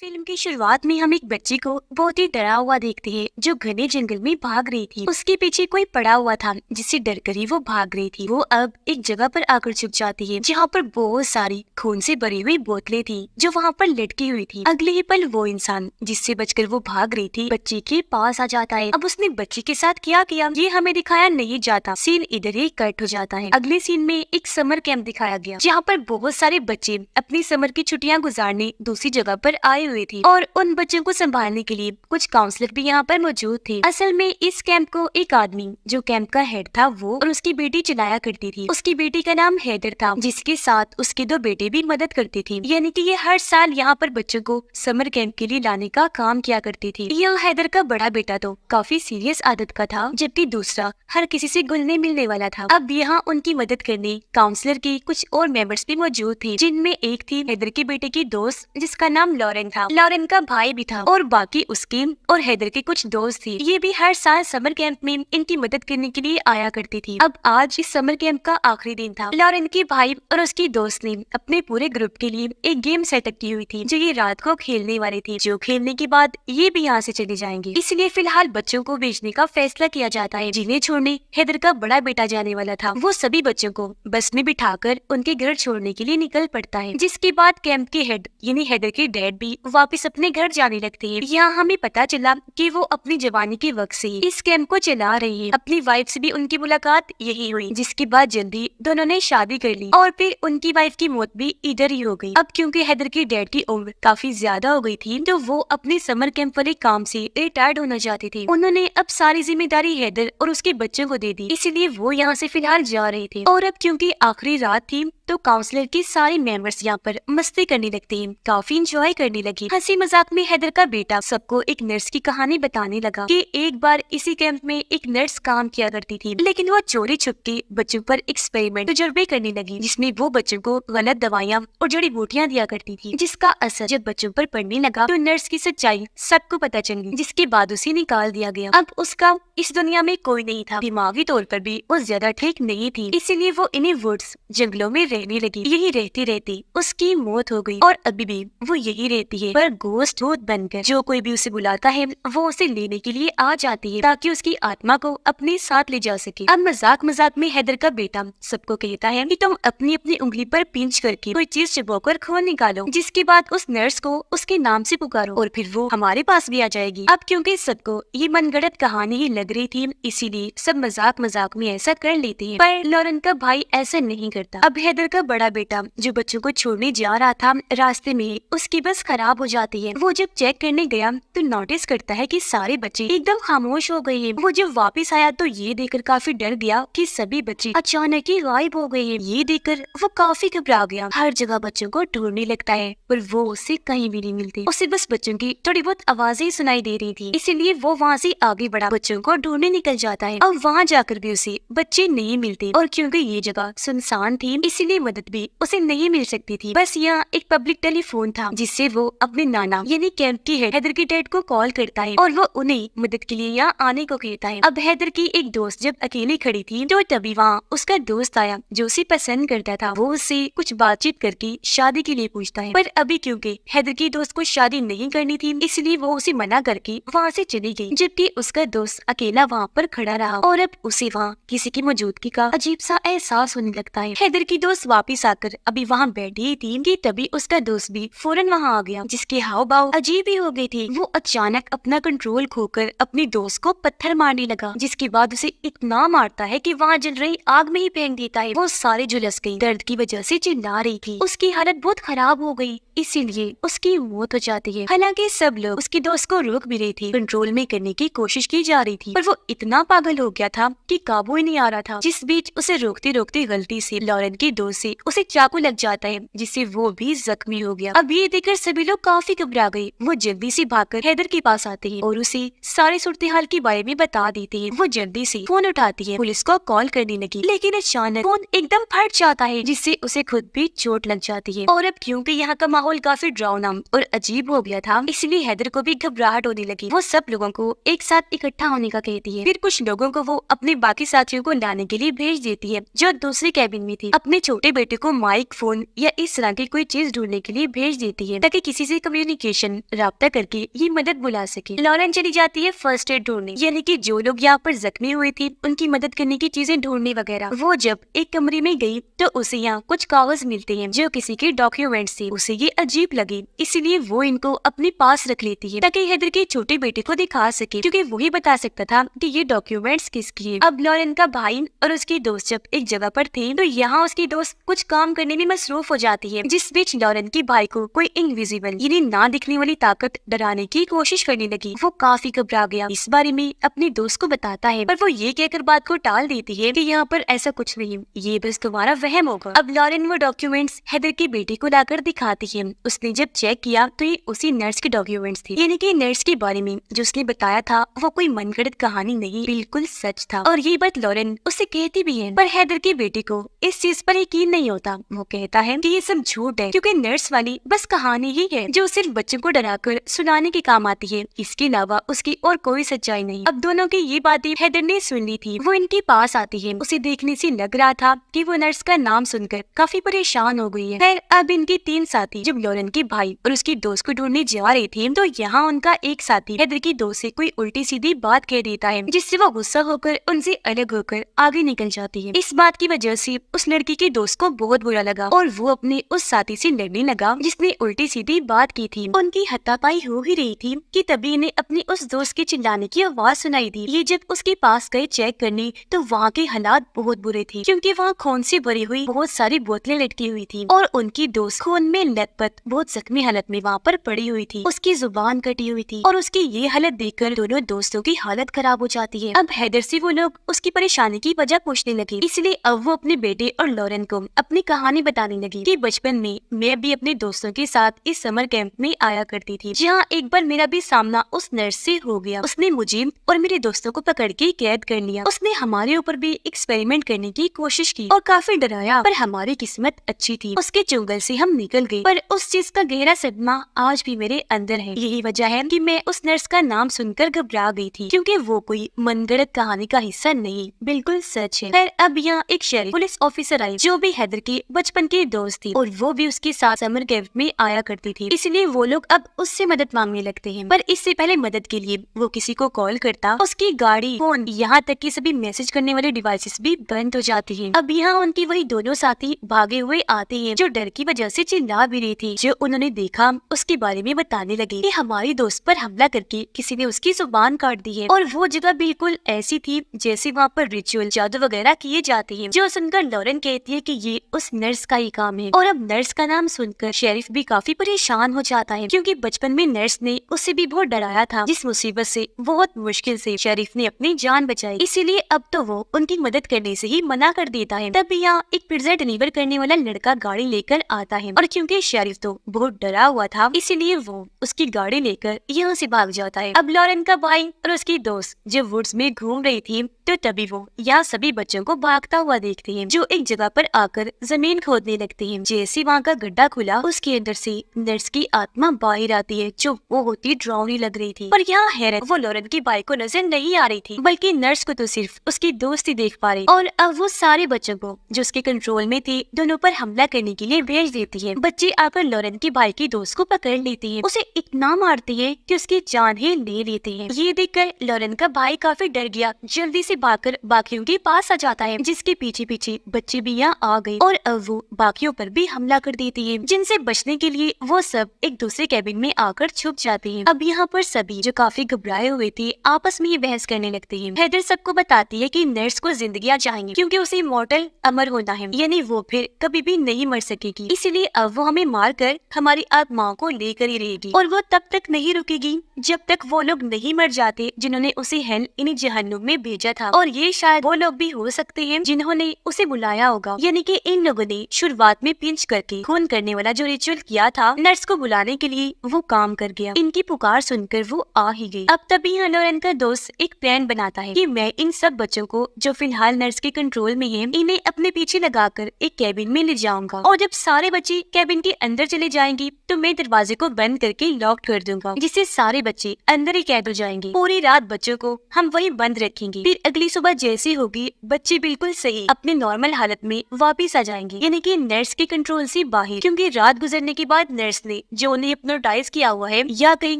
Film की शुरुआत में हम एक बच्ची को बहुत ही डरा हुआ देखते हैं जो घने जंगल में भाग रही थी। उसके पीछे कोई पड़ा हुआ था जिससे डरकर ही वो भाग रही थी। वो अब एक जगह पर आकर छुप जाती है जहाँ पर बहुत सारी खून से भरी हुई बोतलें थी जो वहाँ पर लटकी हुई थी। अगले ही पल वो इंसान जिससे बचकर वो भाग रही थी बच्ची के पास आ जाता है। अब उसने बच्ची के साथ क्या किया ये हमें दिखाया नहीं जाता। सीन इधर ही कट हो जाता है। अगले सीन में एक समर कैंप दिखाया गया जहाँ पर बहुत सारे बच्चे अपनी समर की छुट्टियाँ गुजारने दूसरी जगह पर आए हुए थे और उन बच्चों को संभालने के लिए कुछ काउंसलर भी यहाँ पर मौजूद थे। असल में इस कैंप को एक आदमी जो कैंप का हेड था वो और उसकी बेटी चलाया करती थी। उसकी बेटी का नाम हैदर था जिसके साथ उसके दो बेटे भी मदद करते थे। यानी कि ये हर साल यहाँ पर बच्चों को समर कैंप के लिए लाने का काम किया करती थी। यह हैदर का बड़ा बेटा तो काफी सीरियस आदत का था जबकि दूसरा हर किसी से घुलने मिलने वाला था। अब यहाँ उनकी मदद करने काउंसलर के कुछ और मेंबर्स भी मौजूद थे जिनमें एक थी हैदर के बेटे की दोस्त जिसका नाम लॉरेन था। लॉरेन का भाई भी था और बाकी उसके और हैदर के कुछ दोस्त थे। ये भी हर साल समर कैंप में इनकी मदद करने के लिए आया करती थी। अब आज इस समर कैंप का आखिरी दिन था। लॉरेन के भाई और उसकी दोस्त ने अपने पूरे ग्रुप के लिए एक गेम सेटअप की हुई थी जो ये रात को खेलने वाले थे। जो खेलने के बाद ये भी यहाँ से चले जाएंगे। इसलिए फिलहाल बच्चों को भेजने का फैसला किया जाता है। जिन्हें छोड़ने हैदर का बड़ा बेटा जाने वाला था वो सभी बच्चों को बस में बिठाकर उनके घर छोड़ने के लिए निकल पड़ता है। जिसके बाद कैंप के हेड यानी हैदर के डैड भी वापस अपने घर जाने लगते हैं। यहाँ हमें पता चला कि वो अपनी जवानी के वक्त से इस कैंप को चला रही है। अपनी वाइफ से भी उनकी मुलाकात यही हुई जिसके बाद जल्दी दोनों ने शादी कर ली और फिर उनकी वाइफ की मौत भी इधर ही हो गई। अब क्योंकि हैदर के डैड की उम्र काफी ज्यादा हो गई थी तो वो अपने समर कैंप वाले काम से रिटायर्ड होना चाहते थे। उन्होंने अब सारी जिम्मेदारी हैदर और उसके बच्चों को दे दी। इसलिए वो यहाँ से फिलहाल जा रहे थे और अब क्योंकि आखिरी रात थी तो काउंसलर के सारे मेंबर्स यहाँ पर मस्ती करने लगते हैं। काफी इंजॉय करने लगे। हंसी मजाक में हैदर का बेटा सबको एक नर्स की कहानी बताने लगा कि एक बार इसी कैंप में एक नर्स काम किया करती थी लेकिन वो चोरी छुप के बच्चों पर एक्सपेरिमेंट तजुर्बे करने लगी जिसमें वो बच्चों को गलत दवाइयाँ और जड़ी बूटियाँ दिया करती थी जिसका असर जब बच्चों पर पड़ने लगा तो नर्स की सच्चाई सबको पता चल गई जिसके बाद उसे निकाल दिया गया। अब उसका इस दुनिया में कोई नहीं था। दिमागी तौर पर भी वो ज्यादा ठीक नहीं थी इसीलिए वो इन्हीं वुड्स जंगलों में रहने लगी। यही रहती रहती उसकी मौत हो गई और अभी भी वो यही रहती है पर गोस्ट भूत बनकर। जो कोई भी उसे बुलाता है वो उसे लेने के लिए आ जाती है ताकि उसकी आत्मा को अपने साथ ले जा सके। अब मजाक मजाक में हैदर का बेटा सबको कहता है कि तुम अपनी अपनी उंगली पर पिंच करके कोई चीज चिपकर खून निकालो जिसके बाद उस नर्स को उसके नाम से पुकारो और फिर वो हमारे पास भी आ जाएगी। अब क्योंकि सबको ये मनगढ़ंत कहानी ही लग रही थी इसीलिए सब मजाक मजाक में ऐसा कर लेते हैं पर लॉरेन का भाई ऐसा नहीं करता। अब हैदर का बड़ा बेटा जो बच्चों को छोड़ने जा रहा था रास्ते में उसकी बस खराब हो जाती है। वो जब चेक करने गया तो नोटिस करता है कि सारे बच्चे एकदम खामोश हो गए हैं। वो जब वापस आया तो ये देखकर काफी डर गया कि सभी बच्चे अचानक ही गायब हो गए हैं। ये देखकर वो काफी घबरा गया। हर जगह बच्चों को ढूंढने लगता है पर वो उसे कहीं भी नहीं मिलते। उसे बस बच्चों की थोड़ी बहुत आवाजें सुनाई दे रही थी इसीलिए वो वहाँ से आगे बढ़ा बच्चों को ढूंढने निकल जाता है। अब वहाँ जाकर भी उसे बच्चे नहीं मिलते और क्योंकि ये जगह सुनसान थी इसीलिए मदद भी उसे नहीं मिल सकती थी। बस यहाँ एक पब्लिक टेलीफोन था जिससे वो अपने नाना यानी कैंप की हैदर के डैड को कॉल करता है और वो उन्हें मदद के लिए यहाँ आने को कहता है। अब हैदर की एक दोस्त जब अकेली खड़ी थी तो तभी वहाँ उसका दोस्त आया जो उसे पसंद करता था। वो उससे कुछ बातचीत करके शादी के लिए पूछता है पर अभी क्योंकि हैदर की दोस्त को शादी नहीं करनी थी इसलिए वो उसे मना करके वहाँ से चली गई जबकि उसका दोस्त अकेला वहाँ पर खड़ा रहा और अब उसे वहाँ किसी की मौजूदगी का अजीब सा एहसास होने लगता है। हैदर की दोस्त वापिस आकर अभी वहाँ बैठी थी कि तभी उसका दोस्त भी फौरन वहाँ आ गया जिसके हाव भाव अजीब ही हो गए थे। वो अचानक अपना कंट्रोल खोकर अपनी दोस्त को पत्थर मारने लगा जिसके बाद उसे इतना मारता है कि वहाँ जल रही आग में ही फेंक देता है। वो सारे झुलस गई। दर्द की वजह से चिल्ला रही थी। उसकी हालत बहुत खराब हो गई इसीलिए उसकी मौत हो जाती है। हालांकि सब लोग उसकी दोस्त को रोक भी रहे थे। कंट्रोल में करने की कोशिश की जा रही थी पर वो इतना पागल हो गया था कि काबू ही नहीं आ रहा था। जिस बीच उसे रोकते रोकते गलती से लॉरेन की दोस्त से उसे चाकू लग जाता है जिससे वो भी जख्मी हो गया। अब ये देखकर सभी लोग काफी घबरा गए। वो जल्दी से भागकर हैदर के पास आते हैं और उसे सारे सूरत हाल के बारे में बता देते हैं। वो जल्दी से फोन उठाती है, पुलिस को कॉल करने लगी लेकिन अचानक फोन एकदम फट जाता है जिससे उसे खुद भी चोट लग जाती है। और अब क्योंकि यहाँ का माहौल काफी डरावना और अजीब हो गया था इसलिए हैदर को भी घबराहट होने लगी। वो सब लोगों को एक साथ इकट्ठा होने का कहती है। फिर कुछ लोगों को वो अपने बाकी साथियों को लाने के लिए भेज देती है जो दूसरे कैबिन में थे। अपने छोटे छोटे बेटे को माइक, फोन या इस तरह की कोई चीज ढूंढने के लिए भेज देती है ताकि किसी से कम्युनिकेशन राब्ता करके ये मदद बुला सके। लॉरेन चली जाती है फर्स्ट एड ढूंढने, यानी कि जो लोग यहाँ पर जख्मी हुए थे उनकी मदद करने की चीजें ढूंढने वगैरह। वो जब एक कमरे में गई तो उसे यहाँ कुछ कागज मिलते हैं जो किसी के डॉक्यूमेंट्स थे। उसे ये अजीब लगे, इसीलिए वो इनको अपने पास रख लेती है ताकि हैदर के छोटे बेटे को दिखा सके, क्योंकि वही बता सकता था कि ये डॉक्यूमेंट्स किसकी है। अब लॉरेन का भाई और उसकी दोस्त जब एक जगह पर थे तो यहाँ उसकी दोस्त कुछ काम करने में मसरूफ हो जाती है, जिस बीच लॉरेन के भाई को कोई इनविजिबल यानी ना दिखने वाली ताकत डराने की कोशिश करने लगी। वो काफी घबरा गया, इस बारे में अपने दोस्त को बताता है, पर वो ये कहकर बात को टाल देती है कि यहाँ पर ऐसा कुछ नहीं, ये बस तुम्हारा वहम होगा। अब लॉरेन वो डॉक्यूमेंट्स हैदर के बेटे को लाकर दिखाती है। उसने जब चेक किया तो ये उसी नर्स के डॉक्यूमेंट्स थे, यानी कि नर्स के बारे में जो उसने बताया था वो कोई मनगढ़ंत कहानी नहीं, बिल्कुल सच था। और ये बात लॉरेन उसे कहती भी है, पर हैदर के बेटे को इस चीज पर यकीन नहीं होता। वो कहता है कि ये सब झूठ है, क्योंकि नर्स वाली बस कहानी ही है जो सिर्फ बच्चों को डराकर सुनाने के काम आती है, इसके अलावा उसकी और कोई सच्चाई नहीं। अब दोनों की ये बातें हैदर ने सुन ली थी। वो इनके पास आती है, उसे देखने से लग रहा था कि वो नर्स का नाम सुनकर काफी परेशान हो गई है। खैर अब इनके 3 साथी जब लॉरेन के भाई और उसकी दोस्त को ढूंढने जा रहे थे तो यहाँ उनका एक साथी हैदर की दोस्त से कोई उल्टी सीधी बात कह देता है, जिससे वो गुस्सा होकर उनसे अलग होकर आगे निकल जाती है। इस बात की वजह से उस लड़की के दोस्त को बहुत बुरा लगा और वो अपने उस साथी से लड़ने लगा जिसने उल्टी सीधी बात की थी। उनकी हाथापाई हो ही रही थी कि तभी इन्हें अपनी उस दोस्त के चिल्लाने की आवाज सुनाई दी। ये जब उसके पास गए चेक करने तो वहाँ के हालात बहुत बुरे थे, क्योंकि वहाँ खून से भरी हुई बहुत सारी बोतलें लटकी हुई थी और उनकी दोस्त खून में लथपथ बहुत जख्मी हालत में वहाँ पर पड़ी हुई थी। उसकी जुबान कटी हुई थी और उसकी ये हालत देखकर दोनों दोस्तों की हालत खराब हो जाती है। अब हैदर से वो लोग उसकी परेशानी की वजह पूछने लगे, इसलिए अब वो अपने बेटे और लॉरेन को अपनी कहानी बताने लगी कि बचपन में मैं भी अपने दोस्तों के साथ इस समर कैंप में आया करती थी, जहाँ एक बार मेरा भी सामना उस नर्स से हो गया। उसने मुझे और मेरे दोस्तों को पकड़ के कैद कर लिया। उसने हमारे ऊपर भी एक्सपेरिमेंट करने की कोशिश की और काफी डराया, पर हमारी किस्मत अच्छी थी, उसके चुंगल से हम निकल गए। पर उस चीज का गहरा सदमा आज भी मेरे अंदर है। यही वजह है कि मैं उस नर्स का नाम सुनकर घबरा गई थी, क्योंकि वो कोई मनगढ़ंत कहानी का हिस्सा नहीं, बिल्कुल सच है। खैर अब यहाँ एक शेरिफ पुलिस ऑफिसर आई जो भी हैदर के बचपन की दोस्त थी और वो भी उसके साथ समर कैंप में आया करती थी, इसलिए वो लोग अब उससे मदद मांगने लगते हैं। पर इससे पहले मदद के लिए वो किसी को कॉल करता, उसकी गाड़ी, फोन, यहाँ तक कि सभी मैसेज करने वाले डिवाइसेस भी बंद हो जाती हैं। अब यहाँ उनकी वही दोनों साथी भागे हुए आते हैं जो डर की वजह से चिल्ला भी रही थी। जो उन्होंने देखा उसके बारे में बताने लगे कि हमारी दोस्त पर हमला करके किसी ने उसकी जुबान काट दी है और वो जगह बिल्कुल ऐसी थी जैसे वहाँ पर रिचुअल, जादू वगैरह किए जाते हैं। जो सुनकर लॉरेन कहती है कि ये उस नर्स का ही काम है। और अब नर्स का नाम सुनकर शेरिफ भी काफी परेशान हो जाता है, क्योंकि बचपन में नर्स ने उसे भी बहुत डराया था, जिस मुसीबत से बहुत मुश्किल से शेरिफ ने अपनी जान बचाई। इसीलिए अब तो वो उनकी मदद करने से ही मना कर देता है। तब यहाँ एक पिज्जा डिलीवर करने वाला लड़का गाड़ी लेकर आता है और क्योंकि शेरिफ तो बहुत डरा हुआ था, इसीलिए वो उसकी गाड़ी लेकर यहाँ से भाग जाता है। अब लॉरेन का भाई और उसकी दोस्त जब वुड्स में घूम रही थी तो तभी वो यहाँ सभी बच्चों को भागता हुआ देखते हैं, जो एक जगह पर आकर जमीन खोदने लगते हैं। जैसे वहाँ का गड्ढा खुला, उसके अंदर से नर्स की आत्मा बाहर आती है जो वो होती डरावनी लग रही थी। पर यहाँ हैरत, वो लॉरेन की भाई को नजर नहीं आ रही थी, बल्कि नर्स को तो सिर्फ उसकी दोस्त ही देख पा रही। और अब वो सारे बच्चों को जो उसके कंट्रोल में थे दोनों पर हमला करने के लिए भेज देती है। बच्चे आकर लॉरेन के भाई की दोस्त को पकड़ लेते हैं, उसे इतना मारते हैं कि उसकी जान ही ले लेते हैं। ये देखकर लॉरेन का भाई काफी डर गया, जल्दी से भागकर बाकियों के पास आ जाता है, जिसके पीछे पीछे बच्चे भी यहाँ आ गए और अब वो बाकियों पर भी हमला कर देती है, जिनसे बचने के लिए वो सब एक दूसरे कैबिन में आकर छुप जाते हैं। अब यहाँ पर सभी जो काफी घबराए हुए थे आपस में ये बहस करने लगते हैं। हैदर सबको बताती है कि नर्स को जिंदगी चाहिए, क्योंकि उसे इमॉर्टल अमर होना है, यानी वो फिर कभी भी नहीं मर सकेगी। इसीलिए अब वो हमें मार कर हमारी आत्माओं को लेकर ही रहेगी और वो तब तक नहीं रुकेगी जब तक वो लोग नहीं मर जाते जिन्होंने उसे हेल यानी जहन्नुम में भेजा था। और ये शायद वो लोग भी हो सकते हैं जिन्होंने उसे बुलाया होगा, यानी कि इन लोगों ने शुरुआत में पिंच करके खून करने वाला जो रिचुअल किया था, नर्स को बुलाने के लिए वो काम कर गया। इनकी पुकार सुनकर वो आ ही गई। अब तभी लॉरेन का दोस्त एक प्लान बनाता है कि मैं इन सब बच्चों को जो फिलहाल नर्स के कंट्रोल में हैं, इन्हें अपने पीछे लगाकर एक कैबिन में ले जाऊंगा और जब सारे बच्चे कैबिन के अंदर चले जाएंगे तो मैं दरवाजे को बंद करके लॉक कर दूंगा, जिससे सारे बच्चे अंदर ही कैद हो जाएंगे। पूरी रात बच्चों को हम वही बंद रखेंगे, फिर अगली सुबह जैसी होगी बच्चे बिल्कुल सही अपने नॉर्मल हालत में वापिस आ जाएंगे, यानी कि नर्स के कंट्रोल से बाहर। क्योंकि रात गुजरने के बाद नर्स ने जो उन्हें हिप्नोटाइज किया हुआ है या कहीं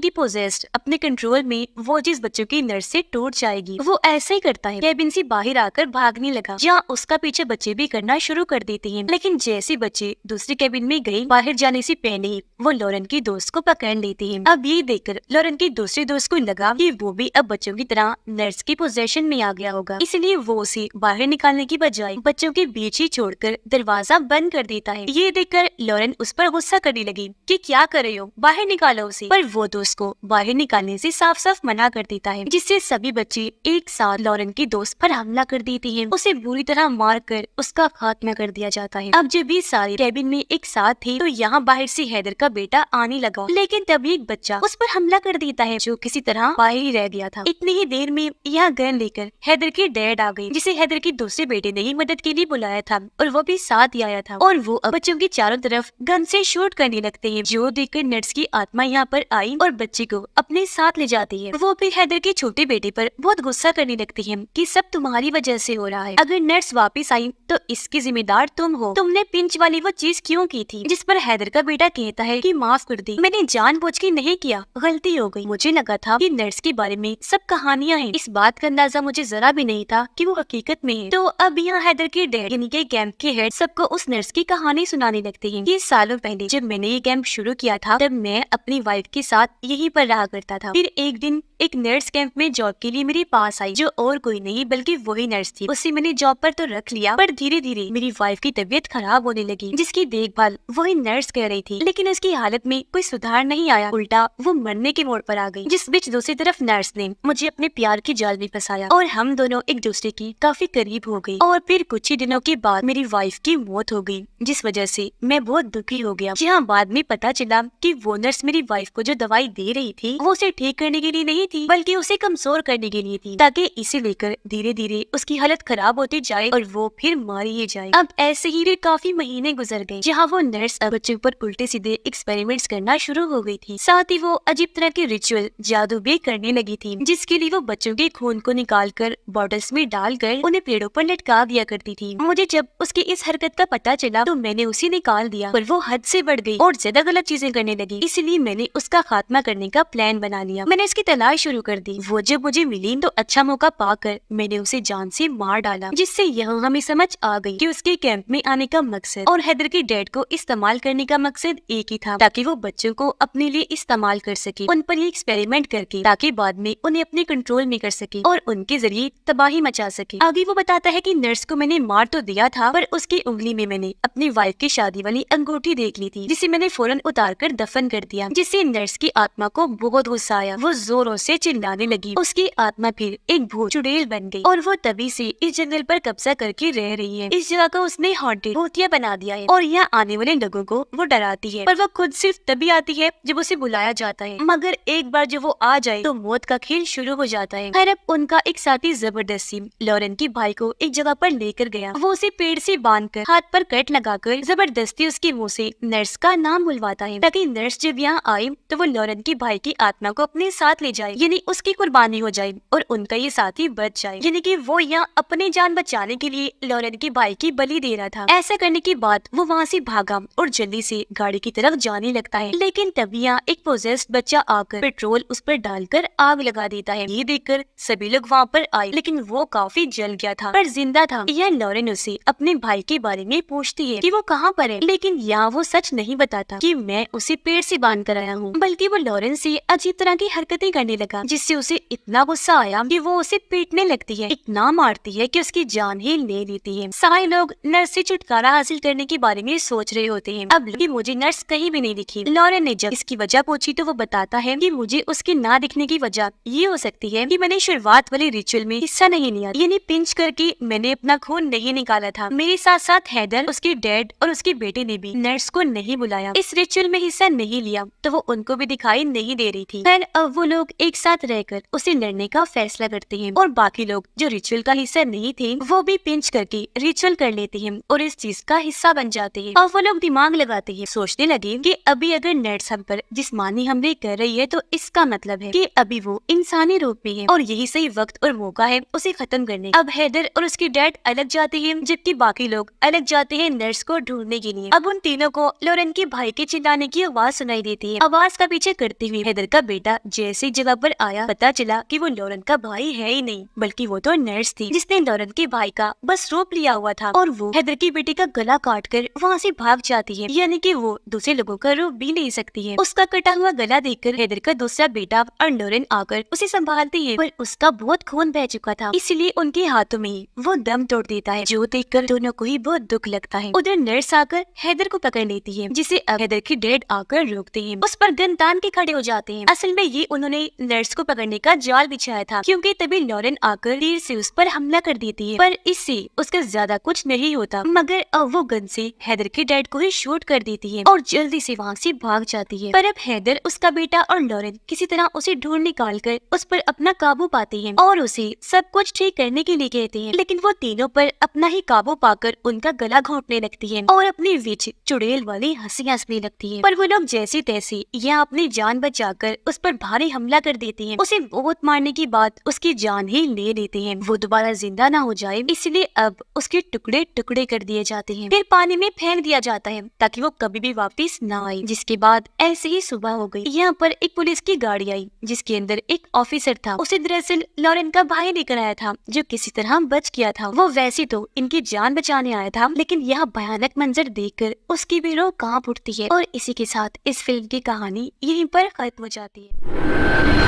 की पोजेस्ड अपने कंट्रोल में, वो चीज बच्चों की नर्स से टूट जाएगी। वो ऐसा ही करता है, कैबिन से बाहर आकर भागने लगा, जहाँ उसका पीछे बच्चे भी करना शुरू कर देते हैं। लेकिन जैसे बच्चे दूसरी कैबिन में गए, बाहर जाने से पहले ही वो लॉरेन की दोस्त को पकड़ लेते हैं। अब ये देखकर लॉरेन की दूसरी दोस्त को लगा कि वो भी अब बच्चों की तरह नर्स की पोजेशन में आ गया होगा, इसलिए वो उसे बाहर निकालने की बजाय बच्चों के बीच ही छोड़कर दरवाजा बंद कर देता है। ये देखकर लॉरेन उस पर गुस्सा करने लगी कि क्या कर रहे हो, बाहर निकालो उसे। पर वो दोस्त को बाहर निकालने से साफ साफ मना कर देता है, जिससे सभी बच्चे एक साथ लॉरेन की दोस्त पर हमला कर देते हैं। उसे बुरी तरह मार कर उसका खात्मा कर दिया जाता है। अब जब ये सारे कैबिन में एक साथ थे तो यहाँ बाहर से हैदर का बेटा आने लगा, लेकिन तभी एक बच्चा उस पर हमला कर देता है, जो किसी तरह बाहर ही रह गया था। इतनी ही देर में यहाँ गन लेकर हैदर के डैड आ गए, जिसे हैदर के दूसरे बेटे ने ही मदद के लिए बुलाया था और वो भी साथ ही आया था। और वो अब बच्चों की चारों तरफ गन से शूट करने लगते हैं, जो देखकर नर्स की आत्मा यहाँ पर आई और बच्चे को अपने साथ ले जाती है। वो फिर हैदर के छोटे बेटे पर बहुत गुस्सा करने लगती है कि सब तुम्हारी वजह से हो रहा है, अगर नर्स वापस आई तो इसकी जिम्मेदार तुम हो, तुमने पिंच वाली वो चीज क्यों की थी। जिस पर हैदर का बेटा कहता है कि माफ कर दी, मैंने जानबूझ के नहीं किया, गलती हो गई, मुझे लगा था कि नर्स के बारे में सब कहानियां हैं, इस बात का अंदाजा मुझे जरा भी नहीं था कि वो हकीकत में है। तो अब यहाँ हैदर के डैड यानी कि कैंप के हेड सबको उस नर्स की कहानी सुनाने लगते हैं कि सालों पहले जब मैंने ये कैंप शुरू किया था तब मैं अपनी वाइफ के साथ यहीं पर रहा करता था। फिर एक दिन एक नर्स कैंप में जॉब के लिए मेरे पास आई, जो और कोई नहीं बल्कि वही नर्स थी। उसे मैंने जॉब पर तो रख लिया, पर धीरे धीरे मेरी वाइफ की तबीयत खराब होने लगी, जिसकी देखभाल वही नर्स कर रही थी। लेकिन उसकी हालत में कोई सुधार नहीं आया, उल्टा वो मरने के मोड़ पर आ गई। जिस बीच दूसरी तरफ नर्स ने मुझे अपने प्यार की जाल में फंसाया और हम दोनों एक दूसरे की काफी करीब हो गई। और फिर कुछ ही दिनों के बाद मेरी वाइफ की मौत हो गई, जिस वजह से मैं बहुत दुखी हो गया। जहाँ बाद में पता चला कि वो नर्स मेरी वाइफ को जो दवाई दे रही थी वो उसे ठीक करने के लिए नहीं थी, बल्कि उसे कमजोर करने के लिए थी, ताकि इसे लेकर धीरे धीरे उसकी हालत खराब होती जाए और वो फिर मारी ही जाए। अब ऐसे ही फिर काफी महीने गुजर गए, जहाँ वो नर्स अब बच्चों पर उल्टे सीधे एक्सपेरिमेंट्स करना शुरू हो गई थी। साथ ही वो अजीब तरह के रिचुअल जादू भी करने लगी थी, जिसके लिए वो बच्चों के खून को निकाल कर बॉटल्स में डालकर उन्हें पेड़ों पर लटका दिया करती थी। मुझे जब उसकी इस हरकत का पता चला तो मैंने उसे निकाल दिया, पर वो हद से बढ़ गई और ज्यादा गलत चीजें करने लगी, इसलिए मैंने उसका खात्मा करने का प्लान बना लिया। मैंने उसकी तलाश शुरू कर दी। वो जब मुझे मिली तो अच्छा मौका पाकर मैंने उसे जान से मार डाला, जिससे यह हमें समझ आ गई कि उसके कैंप में आने का मकसद और हैदर के डैड को इस्तेमाल करने का मकसद एक ही था, ताकि वो बच्चों को अपने लिए इस्तेमाल कर सके, उन पर ये एक्सपेरिमेंट करके, ताकि बाद में उन्हें अपने कंट्रोल में कर सके और उनके जरिए तबाही मचा सके। आगे वो बताता है कि नर्स को मैंने मार तो दिया था, पर उसकी उंगली में मैंने अपनी वाइफ की शादी वाली अंगूठी देख ली थी, जिसे मैंने फौरन उतार कर दफन कर दिया, जिससे नर्स की आत्मा को बहुत गुस्सा आया। वो जोरों से चिल्लाने लगी। उसकी आत्मा फिर एक भूत चुड़ैल बन गई और वो तभी से इस जंगल पर कब्जा करके रह रही है। इस जगह को उसने हॉन्टेड भूतिया बना दिया है और यहाँ आने वाले लोगों को वो डराती है, पर वो खुद सिर्फ तभी आती है जब उसे बुलाया जाता है, मगर एक बार जब वो आ जाए तो मौत का खेल शुरू हो जाता है। खैर अब उनका एक साथी जबरदस्ती लॉरेन के भाई को एक जगह पर लेकर गया। वो उसे पेड़ से बांधकर हाथ पर कट लगाकर जबरदस्ती उसके मुंह से नर्स का नाम बुलवाता है, ताकि नर्स जब यहाँ आए तो वो लॉरेन के भाई की आत्मा को अपने साथ ले जाए, यानी उसकी कुर्बानी हो जाए और उनका ये साथी बच जाए, यानी कि वो यहाँ अपनी जान बचाने के लिए लॉरेन के भाई की बलि दे रहा था। ऐसा करने के बाद वो वहाँ से भागा और जल्दी से गाड़ी की तरफ जाने लगता है, लेकिन तभी यहाँ एक पोजेस्ड बच्चा आकर पेट्रोल उस पर डालकर आग लगा देता है। ये देखकर सभी लोग वहाँ पर आए, लेकिन वो काफी जल गया था पर जिंदा था। यह लॉरेन उसे अपने भाई के बारे में पूछती है कि वो कहाँ पर है, लेकिन यहाँ वो सच नहीं बताता कि मैं उसे पेड़ से बांध कर आया हूँ, बल्कि वो लॉरेन से अजीब तरह की हरकतें करने लगा, जिससे उसे इतना गुस्सा आया कि वो उसे पीटने लगती है, इतना मारती है कि उसकी जान ही ले लेती है। सारे लोग नर्स से छुटकारा हासिल करने के बारे में सोच रहे होते हैं। अब कि मुझे नर्स कहीं भी नहीं दिखी। लॉरेन ने जब इसकी वजह पूछी तो वो बताता है कि मुझे उसके ना दिखने की वजह ये हो सकती है कि मैंने शुरुआत वाले रिचुअल में हिस्सा नहीं लिया, यानी पिंच करके मैंने अपना खून नहीं निकाला था। मेरे साथ साथ हैदर, उसके डैड और उसके बेटे ने भी नर्स को नहीं बुलाया, इस रिचुअल में हिस्सा नहीं लिया, तो वो उनको भी दिखाई नहीं दे रही थी। खैर अब वो लोग एक साथ रहकर उसे लड़ने का फैसला करते हैं और बाकी लोग जो रिचुअल का हिस्सा नहीं थे वो भी पिंच करके रिचुअल कर लेते हैं और इस चीज का हिस्सा बन जाते हैं। और वो लोग दिमाग लगाते हैं, सोचने लगे कि अभी अगर नर्स हम पर जिस्मानी हमले कर रही है तो इसका मतलब है कि अभी वो इंसानी रूप में है और यही सही वक्त और मौका है उसे खत्म करने। अब हैदर और उसके डैड अलग जाते हैं, जबकि बाकी बाकी लोग अलग जाते हैं नर्स को ढूंढने के लिए। अब उन तीनों को लॉरेन के भाई के चिल्लाने की आवाज सुनाई देती है। आवाज का पीछे करते हुए हैदर का बेटा जैसे जगह पर आया, पता चला कि वो लॉरेन का भाई है ही नहीं, बल्कि वो तो नर्स थी जिसने लॉरेन के भाई का बस रूप लिया हुआ था और वो हैदर की बेटी का गला काट कर वहाँ से भाग जाती है, यानी कि वो दूसरे लोगों का रूप भी नहीं सकती है। उसका कटा हुआ गला देखकर हैदर का दूसरा बेटा और लॉरेन आकर उसे संभालती है, पर उसका बहुत खून बह चुका था, इसलिए उनके हाथों में ही वो दम तोड़ देता है, जो देखकर दोनों को ही बहुत दुख लगता है। उधर नर्स आकर हैदर को पकड़ लेती है, जिसे अब हैदर की डैड आकर रोकते हैं, उस पर गन तान के खड़े हो जाते हैं। असल में ये उन्होंने नर्स को पकड़ने का जाल बिछाया था, क्योंकि तभी लॉरेन आकर तीर से उस पर हमला कर देती है, पर इससे उसका ज्यादा कुछ नहीं होता, मगर अब वो गन से हैदर के डैड को ही शूट कर देती है और जल्दी से वहाँ से भाग जाती है। पर अब हैदर, उसका बेटा और लॉरेन किसी तरह उसे ढूंढ निकाल कर उस पर अपना काबू पाते हैं और उसे सब कुछ ठीक करने के लिए कहते हैं, लेकिन वो तीनों पर अपना ही काबू पाकर उनका गला घोंटने लगती है और अपनी विच चुड़ैल वाली हंसी हंसने लगती है। पर वो लोग जैसे तैसे यहाँ अपनी जान बचाकर उस पर भारी हमला कर देते हैं। उसे बहुत मारने की बाद उसकी जान ही ले लेते हैं, वो दोबारा जिंदा ना हो जाए, इसलिए अब उसके टुकड़े टुकड़े कर दिए जाते हैं, फिर पानी में फेंक दिया जाता है ताकि वो कभी भी वापस ना आए। जिसके बाद ऐसे ही सुबह हो गई। यहाँ पर एक पुलिस की गाड़ी आई जिसके अंदर एक ऑफिसर था। उसे दरअसल लॉरेन का भाई लेकर आया था, जो किसी तरह बच गया था। वो वैसे तो इनकी जान बचाने आया था, लेकिन यह भयानक मंजर देखकर उसकी भी रूह कांप उठती है। और इसी के साथ इस फिल्म की कहानी यहीं पर खत्म हो जाती है।